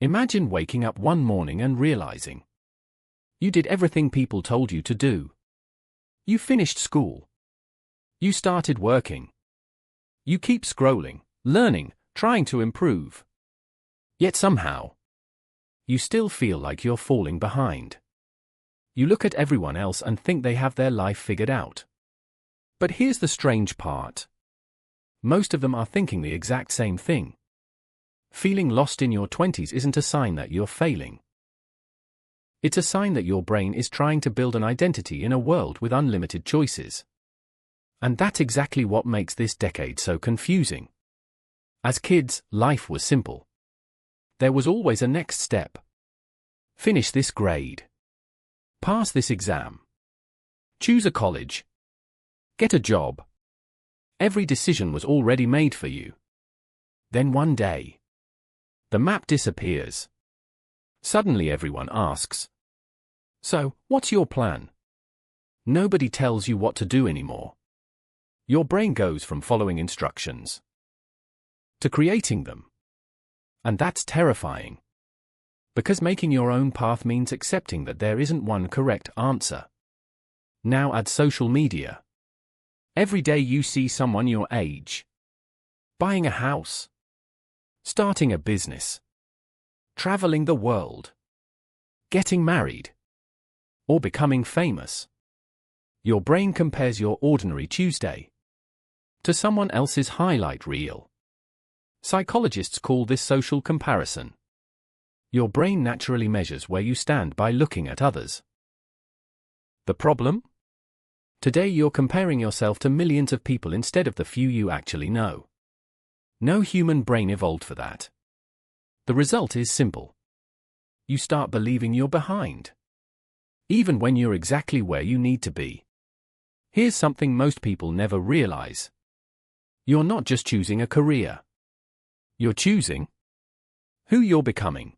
Imagine waking up one morning and realizing you did everything people told you to do. You finished school. You started working. You keep scrolling, learning, trying to improve. Yet somehow, you still feel like you're falling behind. You look at everyone else and think they have their life figured out. But here's the strange part. Most of them are thinking the exact same thing. Feeling lost in your 20s isn't a sign that you're failing. It's a sign that your brain is trying to build an identity in a world with unlimited choices. And that's exactly what makes this decade so confusing. As kids, life was simple. There was always a next step. Finish this grade. Pass this exam. Choose a college. Get a job. Every decision was already made for you. Then one day, the map disappears. Suddenly everyone asks, "So, what's your plan?" Nobody tells you what to do anymore. Your brain goes from following instructions to creating them. And that's terrifying. Because making your own path means accepting that there isn't one correct answer. Now add social media. Every day you see someone your age buying a house, starting a business, traveling the world, getting married, or becoming famous. Your brain compares your ordinary Tuesday to someone else's highlight reel. Psychologists call this social comparison. Your brain naturally measures where you stand by looking at others. The problem? Today you're comparing yourself to millions of people instead of the few you actually know. No human brain evolved for that. The result is simple. You start believing you're behind, even when you're exactly where you need to be. Here's something most people never realize. You're not just choosing a career. You're choosing who you're becoming.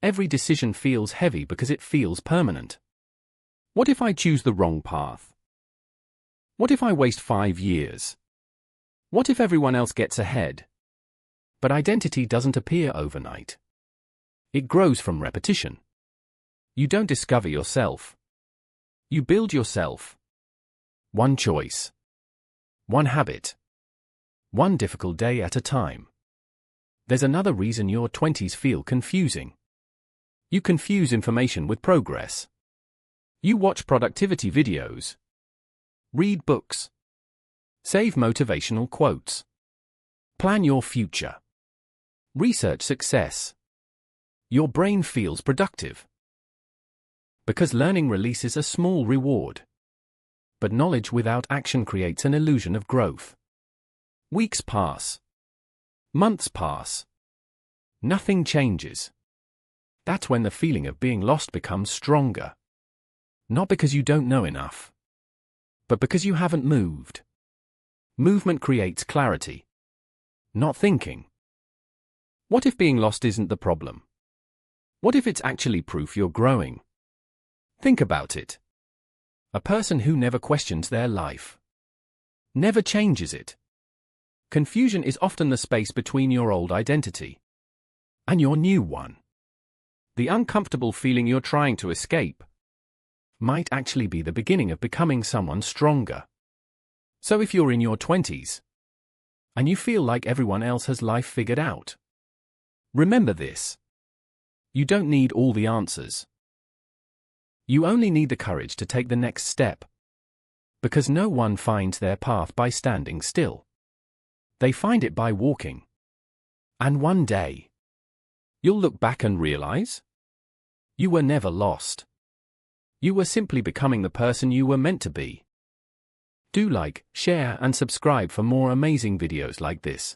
Every decision feels heavy because it feels permanent. What if I choose the wrong path? What if I waste 5 years? What if everyone else gets ahead? But identity doesn't appear overnight. It grows from repetition. You don't discover yourself. You build yourself. One choice. One habit. One difficult day at a time. There's another reason your 20s feel confusing. You confuse information with progress. You watch productivity videos. Read books. Save motivational quotes. Plan your future. Research success. Your brain feels productive. Because learning releases a small reward. But knowledge without action creates an illusion of growth. Weeks pass. Months pass. Nothing changes. That's when the feeling of being lost becomes stronger. Not because you don't know enough, but because you haven't moved. Movement creates clarity, not thinking. What if being lost isn't the problem? What if it's actually proof you're growing? Think about it. A person who never questions their life never changes it. Confusion is often the space between your old identity and your new one. The uncomfortable feeling you're trying to escape might actually be the beginning of becoming someone stronger. So if you're in your 20s and you feel like everyone else has life figured out, remember this. You don't need all the answers. You only need the courage to take the next step. Because no one finds their path by standing still. They find it by walking. And one day, you'll look back and realize you were never lost. You were simply becoming the person you were meant to be. Do like, share, and subscribe for more amazing videos like this.